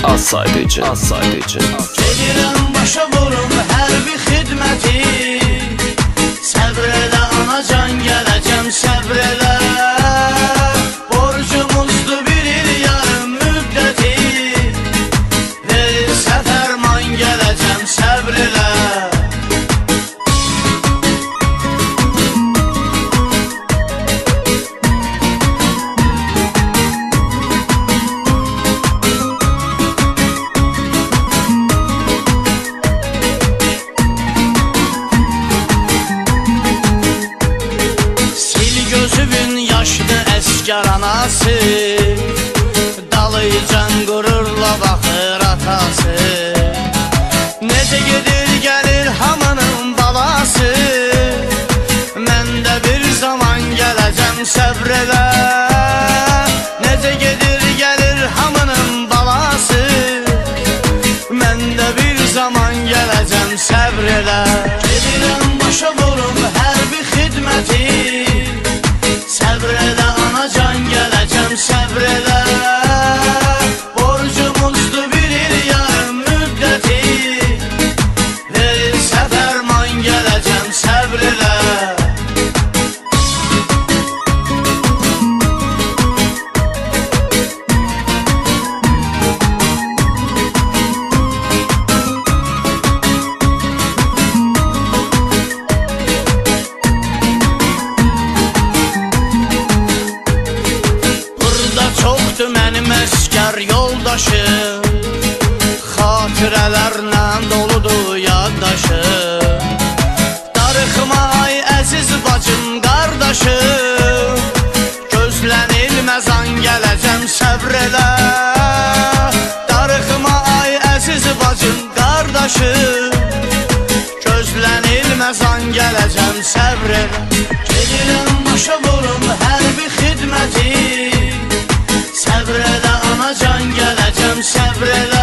Asaydıcı. Gedirəm başa vurum hər bir xidməti. Səbr elə anacan, gələcəm səbr elə. Borcumuzdur bir il yarım müddəti. Verilsə fərman, gələcəm səbr elə. Yaşlı əskər anası, dalıcan qürurla baxır atası. Necə gedir gəlir hamının balası. Mən də bir zaman gələcəm səbr elə. Necə gedir gəlir hamının balası. Mən də bir zaman gələcəm səbr elə. Gedirəm başa vurum hər bir xidməti. Səbr elə anacan, gələcəm səbr elə. Borcumuzdur bir il yarım müddəti. Verilsə fərman, gələcəm səbr elə. Mənim əskər yoldaşım, xatirələrlə doludur yaddaşım. Darıxma ay əziz bacım, qardaşım. Gözlənilməz an, gələcəm səbr elə. Darıxma ay əziz bacım, qardaşım. Gözlənilməz an, gələcəm səbr elə. Gedirəm başa vurum hər bir xidməti. Səbr elə anacan, gələcəm səbr elə.